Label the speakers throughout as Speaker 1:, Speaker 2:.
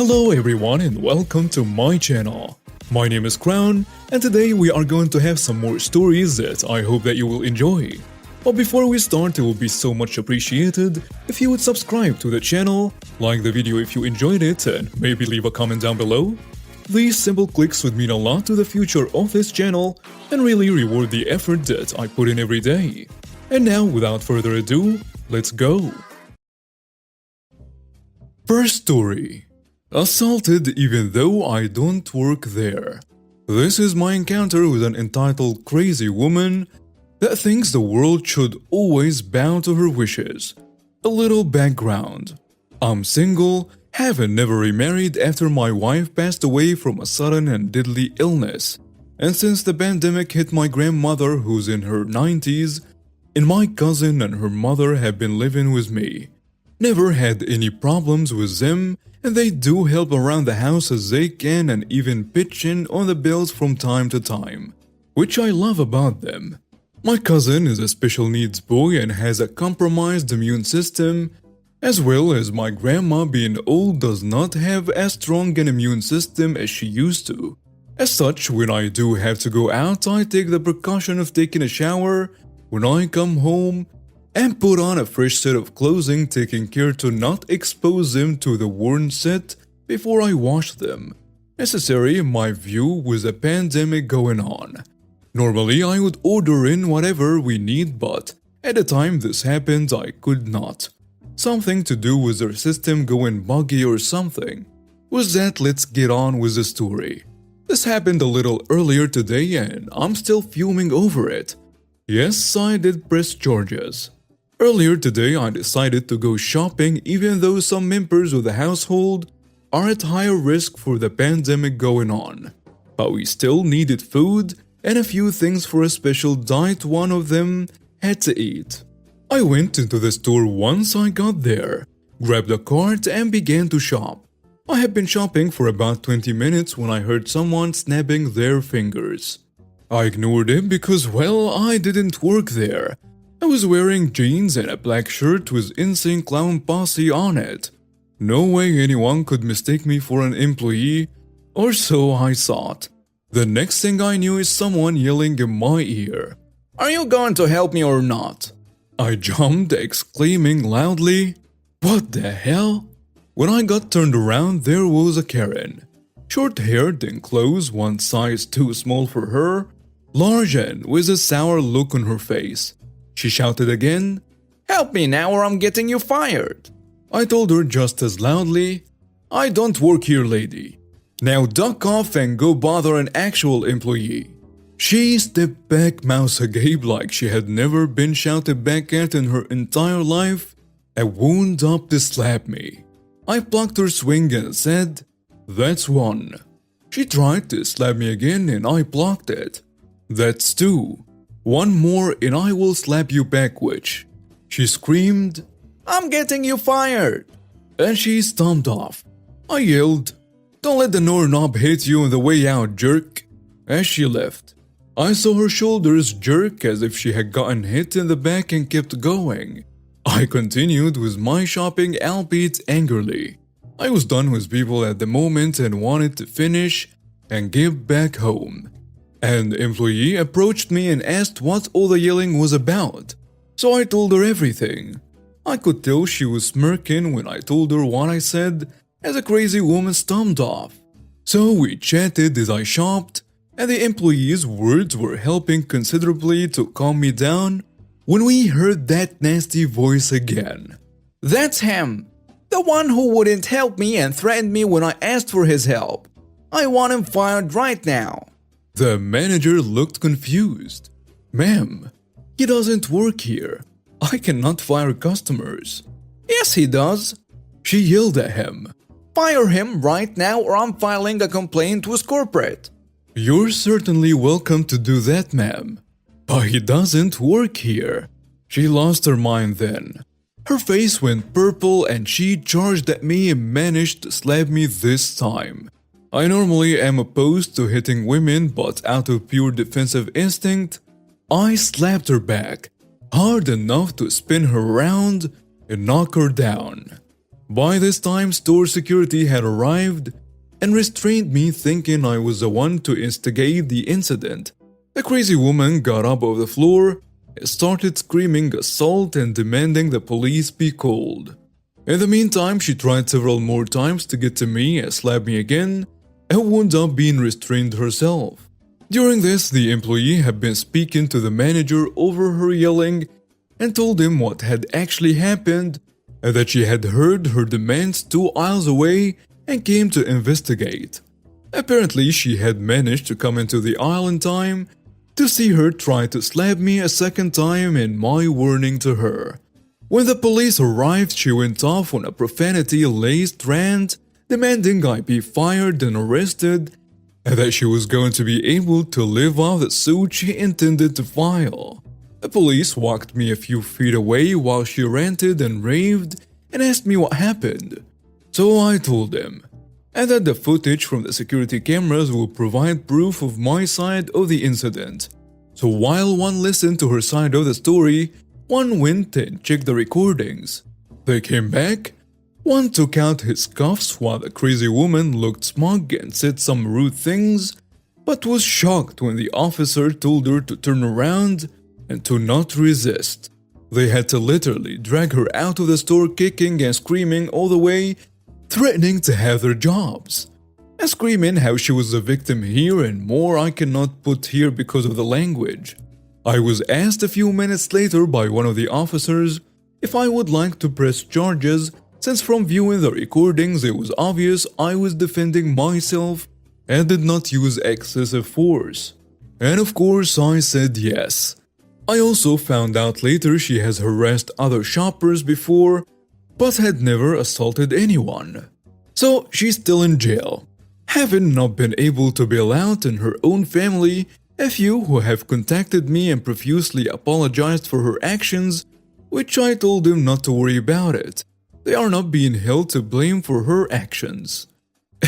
Speaker 1: Hello everyone and welcome to my channel. My name is Crown and today we are going to have some more stories that I hope that you will enjoy. But before we start, it would be so much appreciated if you would subscribe to the channel, like the video if you enjoyed it, and maybe leave a comment down below. These simple clicks would mean a lot to the future of this channel and really reward the effort that I put in every day. And now, without further ado, let's go! First story. Assaulted even though I don't work there. This is my encounter with an entitled crazy woman that thinks the world should always bow to her wishes. A little background. I'm single, have never remarried after my wife passed away from a sudden and deadly illness. And since the pandemic hit my grandmother who's in her 90s, and my cousin and her mother have been living with me. Never had any problems with them, and they do help around the house as they can and even pitch in on the bills from time to time, which I love about them. My cousin is a special needs boy and has a compromised immune system, as well as my grandma being old does not have as strong an immune system as she used to. As such, when I do have to go out, I take the precaution of taking a shower when I come home and put on a fresh set of clothing, taking care to not expose them to the worn set before I wash them. Necessary in my view with the pandemic going on. Normally I would order in whatever we need, but at the time this happened I could not. Something to do with their system going buggy or something. With that, let's get on with the story. This happened a little earlier today and I'm still fuming over it. Yes, I did press charges. Earlier today, I decided to go shopping even though some members of the household are at higher risk for the pandemic going on. But we still needed food and a few things for a special diet one of them had to eat. I went into the store once I got there, grabbed a cart and began to shop. I had been shopping for about 20 minutes when I heard someone snapping their fingers. I ignored it because, well, I didn't work there. I was wearing jeans and a black shirt with Insane Clown Posse on it. No way anyone could mistake me for an employee, or so I thought. The next thing I knew is someone yelling in my ear, "Are you going to help me or not?" I jumped, exclaiming loudly, "What the hell?" When I got turned around, there was a Karen. Short-haired in clothes one size too small for her, large and with a sour look on her face. She shouted again, "Help me now or I'm getting you fired." I told her just as loudly, "I don't work here, lady. Now duck off and go bother an actual employee." She stepped back mouse agape like she had never been shouted back at in her entire life and wound up to slap me. I blocked her swing and said, "That's one." She tried to slap me again and I blocked it. "That's two. One more and I will slap you back, witch." She screamed, "I'm getting you fired!" And she stomped off. I yelled, "Don't let the doorknob hit you on the way out, jerk," as she left. I saw her shoulders jerk as if she had gotten hit in the back and kept going. I continued with my shopping, albeit angrily. I was done with people at the moment and wanted to finish and get back home. An employee approached me and asked what all the yelling was about, so I told her everything. I could tell she was smirking when I told her what I said as a crazy woman stomped off. So we chatted as I shopped, and the employee's words were helping considerably to calm me down when we heard that nasty voice again. "That's him, the one who wouldn't help me and threatened me when I asked for his help. I want him fired right now." The manager looked confused. "Ma'am, he doesn't work here. I cannot fire customers." "Yes, he does." She yelled at him. "Fire him right now or I'm filing a complaint with corporate." "You're certainly welcome to do that, ma'am. But he doesn't work here." She lost her mind then. Her face went purple and she charged at me and managed to slap me this time. I normally am opposed to hitting women, but out of pure defensive instinct, I slapped her back, hard enough to spin her around and knock her down. By this time, store security had arrived and restrained me, thinking I was the one to instigate the incident. The crazy woman got up off the floor and started screaming assault and demanding the police be called. In the meantime, she tried several more times to get to me and slap me again, and wound up being restrained herself. During this, the employee had been speaking to the manager over her yelling and told him what had actually happened and that she had heard her demands 2 aisles away and came to investigate. Apparently, she had managed to come into the aisle in time to see her try to slap me a second time in my warning to her. When the police arrived, she went off on a profanity-laced rant demanding I be fired and arrested, and that she was going to be able to live off the suit she intended to file. The police walked me a few feet away while she ranted and raved and asked me what happened. So I told them, and that the footage from the security cameras will provide proof of my side of the incident. So while one listened to her side of the story, one went and checked the recordings. They came back. One took out his cuffs while the crazy woman looked smug and said some rude things, but was shocked when the officer told her to turn around and to not resist. They had to literally drag her out of the store kicking and screaming all the way, threatening to have their jobs, and screaming how she was the victim here and more I cannot put here because of the language. I was asked a few minutes later by one of the officers if I would like to press charges, since from viewing the recordings it was obvious I was defending myself and did not use excessive force. And of course I said yes. I also found out later she has harassed other shoppers before, but had never assaulted anyone. So she's still in jail, having not been able to bail out in her own family. A few who have contacted me and profusely apologized for her actions, which I told them not to worry about it. They are not being held to blame for her actions.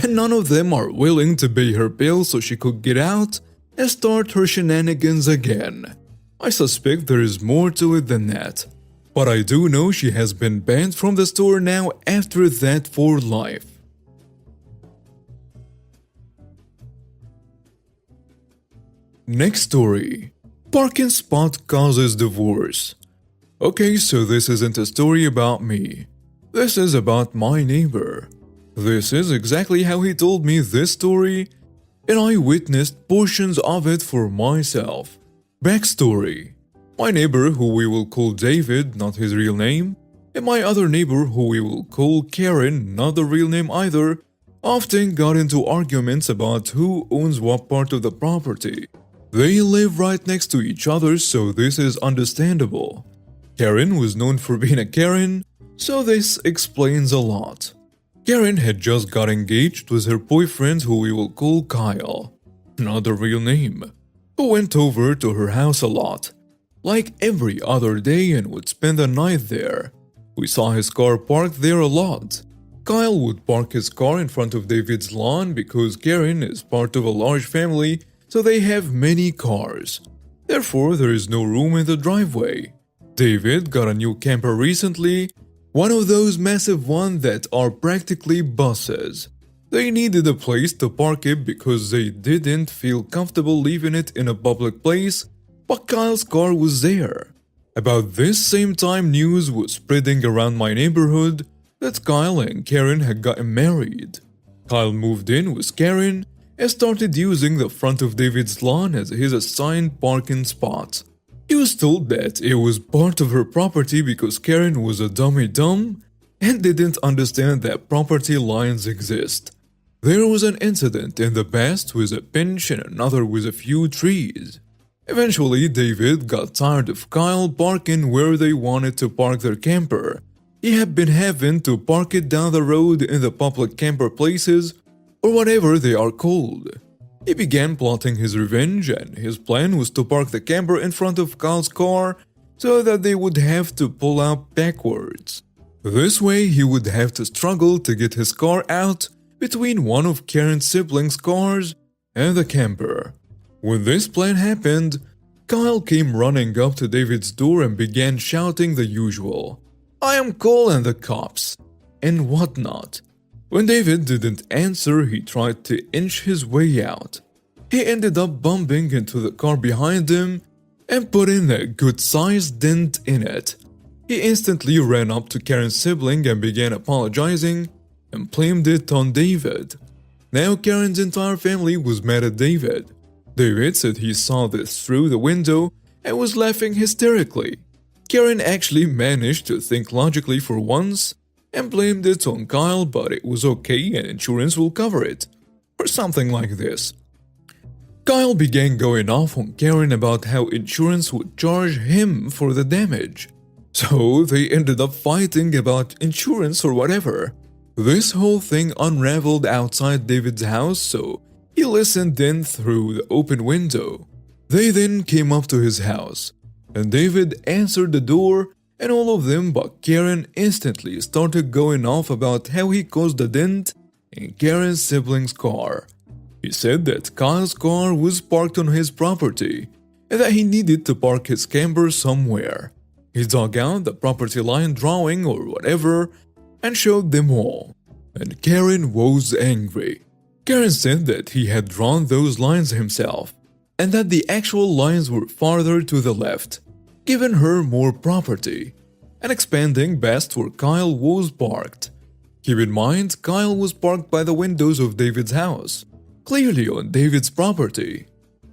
Speaker 1: And none of them are willing to pay her bail so she could get out and start her shenanigans again. I suspect there is more to it than that. But I do know she has been banned from the store now after that for life. Next story. Parking spot causes divorce. Okay, so this isn't a story about me. This is about my neighbor. This is exactly how he told me this story, and I witnessed portions of it for myself. Backstory. My neighbor, who we will call David, not his real name, and my other neighbor, who we will call Karen, not the real name either, often got into arguments about who owns what part of the property. They live right next to each other, so this is understandable. Karen was known for being a Karen, so this explains a lot. Karen had just got engaged with her boyfriend, who we will call Kyle, not the real name, who went over to her house a lot, like every other day, and would spend the night there. We saw his car parked there a lot. Kyle would park his car in front of David's lawn because Karen is part of a large family, so they have many cars. Therefore, there is no room in the driveway. David got a new camper recently, one of those massive ones that are practically buses. They needed a place to park it because they didn't feel comfortable leaving it in a public place, but Kyle's car was there. About this same time, news was spreading around my neighborhood that Kyle and Karen had gotten married. Kyle moved in with Karen and started using the front of David's lawn as his assigned parking spot. He was told that it was part of her property because Karen was a dummy-dumb and didn't understand that property lines exist. There was an incident in the past with a bench and another with a few trees. Eventually, David got tired of Kyle parking where they wanted to park their camper. He had been having to park it down the road in the public camper places, or whatever they are called. He began plotting his revenge, and his plan was to park the camper in front of Kyle's car so that they would have to pull out backwards. This way, he would have to struggle to get his car out between one of Karen's siblings' cars and the camper. When this plan happened, Kyle came running up to David's door and began shouting the usual, "I am calling the cops," and whatnot. When David didn't answer, he tried to inch his way out. He ended up bumping into the car behind him and put in a good-sized dent in it. He instantly ran up to Karen's sibling and began apologizing and blamed it on David. Now Karen's entire family was mad at David. David said he saw this through the window and was laughing hysterically. Karen actually managed to think logically for once and blamed it on Kyle, but it was okay and insurance will cover it, or something like this. Kyle began going off on Karen about how insurance would charge him for the damage. So they ended up fighting about insurance or whatever. This whole thing unraveled outside David's house, so he listened in through the open window. They then came up to his house, and David answered the door, and all of them but Karen instantly started going off about how he caused a dent in Karen's sibling's car. He said that Kyle's car was parked on his property and that he needed to park his camper somewhere. He dug out the property line drawing or whatever and showed them all, and Karen was angry. Karen said that he had drawn those lines himself and that the actual lines were farther to the left, giving her more property and expanding past where Kyle was parked. Keep in mind, Kyle was parked by the windows of David's house, clearly on David's property.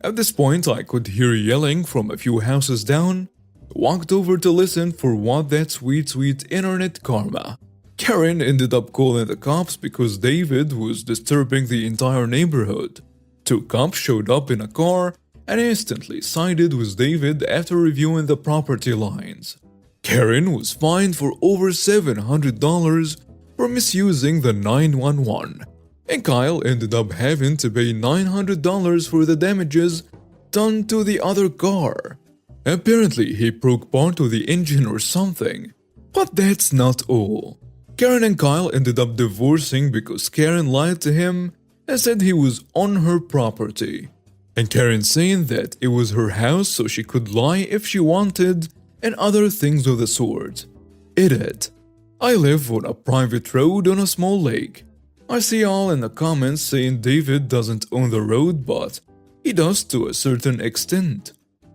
Speaker 1: At this point, I could hear yelling from a few houses down. I walked over to listen for what that sweet internet karma. Karen ended up calling the cops because David was disturbing the entire neighborhood. 2 cops showed up in a car and instantly sided with David after reviewing the property lines. Karen was fined for over $700 for misusing the 911, and Kyle ended up having to pay $900 for the damages done to the other car. Apparently, he broke part of the engine or something, but that's not all. Karen and Kyle ended up divorcing because Karen lied to him and said he was on her property, and Karen saying that it was her house so she could lie if she wanted and other things of the sort. Idiot. I live on a private road on a small lake. I see all in the comments saying David doesn't own the road, but he does to a certain extent.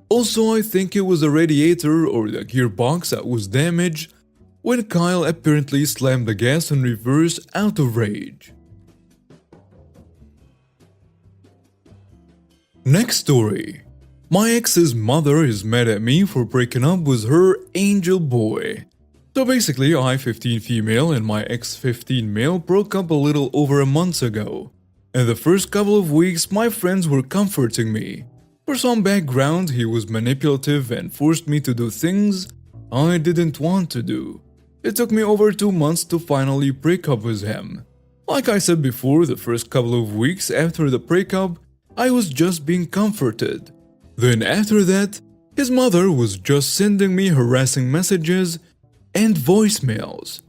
Speaker 1: Also, I think it was the radiator or the gearbox that was damaged when Kyle apparently slammed the gas in reverse out of rage. Next story. My ex's mother is mad at me for breaking up with her angel boy. So basically, I, 15 female, and my ex, 15 male, broke up a little over a month ago. In the first couple of weeks, my friends were comforting me. For some background, he was manipulative and forced me to do things I didn't want to do. It took me over 2 months to finally break up with him. Like I said before, the first couple of weeks after the breakup, I was just being comforted. Then after that, his mother was just sending me harassing messages and voicemails.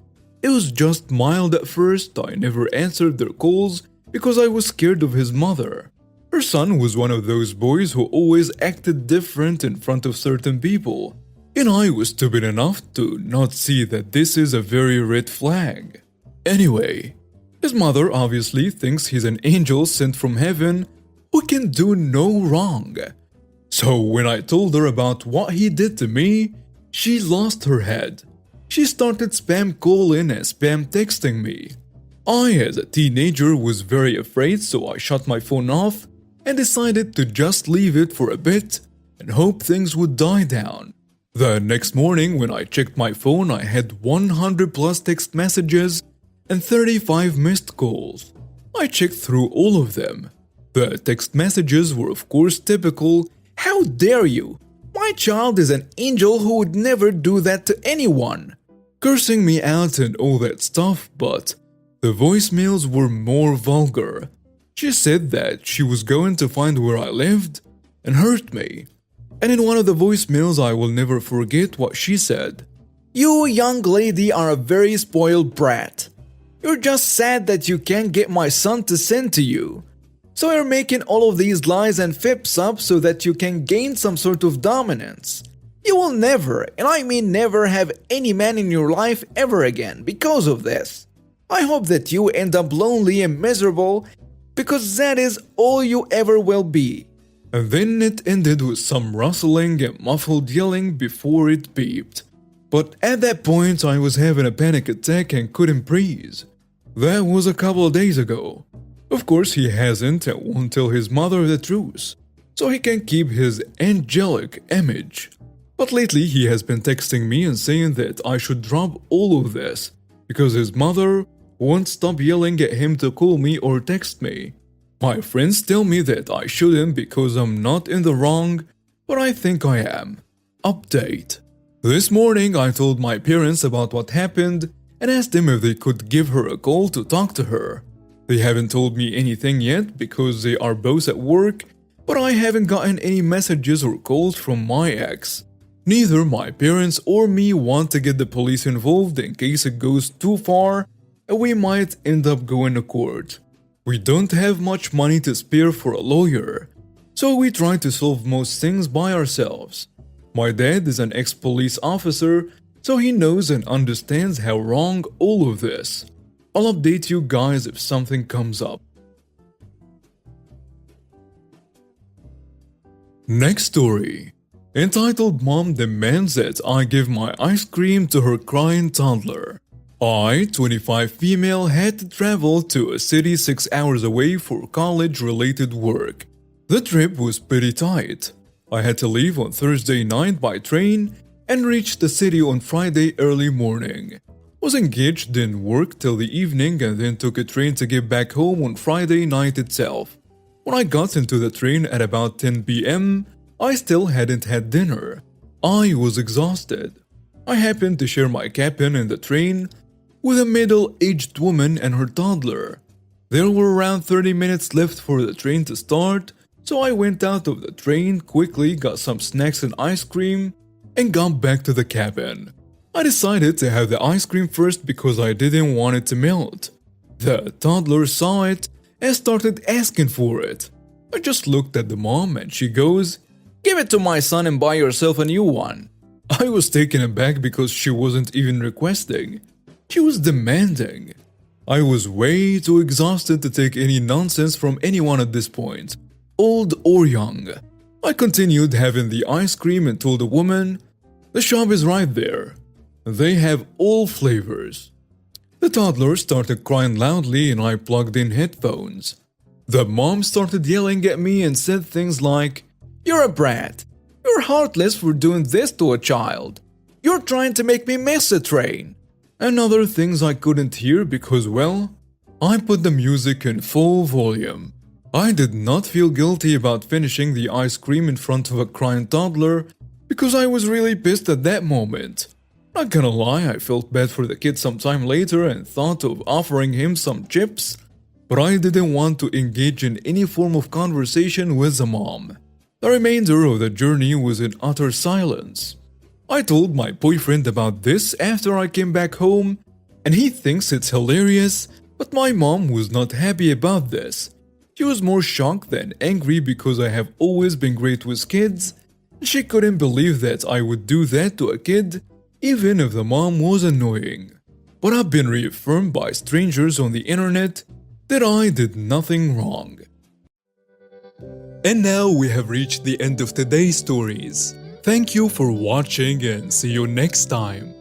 Speaker 1: It was just mild at first. I never answered their calls because I was scared of his mother. Her son was one of those boys who always acted different in front of certain people, and I was stupid enough to not see that this is a very red flag. Anyway, his mother obviously thinks he's an angel sent from heaven who can do no wrong. So when I told her about what he did to me, she lost her head. She started spam calling and spam texting me. I, as a teenager, was very afraid, so I shut my phone off and decided to just leave it for a bit and hope things would die down. The next morning, when I checked my phone, I had 100 plus text messages and 35 missed calls. I checked through all of them. The text messages were of course typical, "How dare you? My child is an angel who would never do that to anyone," cursing me out and all that stuff, but the voicemails were more vulgar. She said that she was going to find where I lived and hurt me. And in one of the voicemails, I will never forget what she said. "You, young lady, are a very spoiled brat. You're just sad that you can't get my son to send to you. So you're making all of these lies and fips up so that you can gain some sort of dominance. You will never, and I mean never, have any man in your life ever again because of this.
Speaker 2: I hope that you end up lonely and miserable because that is all you ever will be.
Speaker 1: And then it ended with some rustling and muffled yelling before it beeped. But at that point, I was having a panic attack and couldn't breathe. That was a couple of days ago. Of course, he hasn't and won't tell his mother the truth, so he can keep his angelic image. But lately, he has been texting me and saying that I should drop all of this because his mother won't stop yelling at him to call me or text me. My friends tell me that I shouldn't because I'm not in the wrong, but I think I am. Update. This morning I told my parents about what happened and asked them if they could give her a call to talk to her. They haven't told me anything yet because they are both at work, but I haven't gotten any messages or calls from my ex. Neither my parents or me want to get the police involved in case it goes too far and we might end up going to court. We don't have much money to spare for a lawyer, so we try to solve most things by ourselves. My dad is an ex-police officer, so he knows and understands how wrong all of this. I'll update you guys if something comes up. Next story. Entitled Mom Demands That I Give My Ice Cream to Her Crying Toddler. I, 25 female, had to travel to a city 6 hours away for college-related work. The trip was pretty tight. I had to leave on Thursday night by train and reach the city on Friday early morning. Was engaged in work till the evening and then took a train to get back home on Friday night itself. When I got into the train at about 10 p.m., I still hadn't had dinner. I was exhausted. I happened to share my cabin in the train with a middle-aged woman and her toddler. There were around 30 minutes left for the train to start, so I went out of the train, quickly got some snacks and ice cream, and got back to the cabin. I decided to have the ice cream first because I didn't want it to melt. The toddler saw it and started asking for it. I just looked at the mom and she goes, "Give it to my son and buy yourself a new one." I was taken aback because she wasn't even requesting. She was demanding. I was way too exhausted to take any nonsense from anyone at this point, old or young. I continued having the ice cream and told the woman, "The shop is right there. They have all flavors." The toddler started crying loudly and I plugged in headphones. The mom started yelling at me and said things like, "You're a brat. You're heartless for doing this to a child. You're trying to make me miss a train." And other things I couldn't hear because, well, I put the music in full volume. I did not feel guilty about finishing the ice cream in front of a crying toddler because I was really pissed at that moment. Not gonna lie, I felt bad for the kid sometime later and thought of offering him some chips, but I didn't want to engage in any form of conversation with the mom. The remainder of the journey was in utter silence. I told my boyfriend about this after I came back home, and he thinks it's hilarious, but my mom was not happy about this. She was more shocked than angry because I have always been great with kids, and she couldn't believe that I would do that to a kid, even if the mom was annoying. But I've been reaffirmed by strangers on the internet that I did nothing wrong. And now we have reached the end of today's stories. Thank you for watching and see you next time.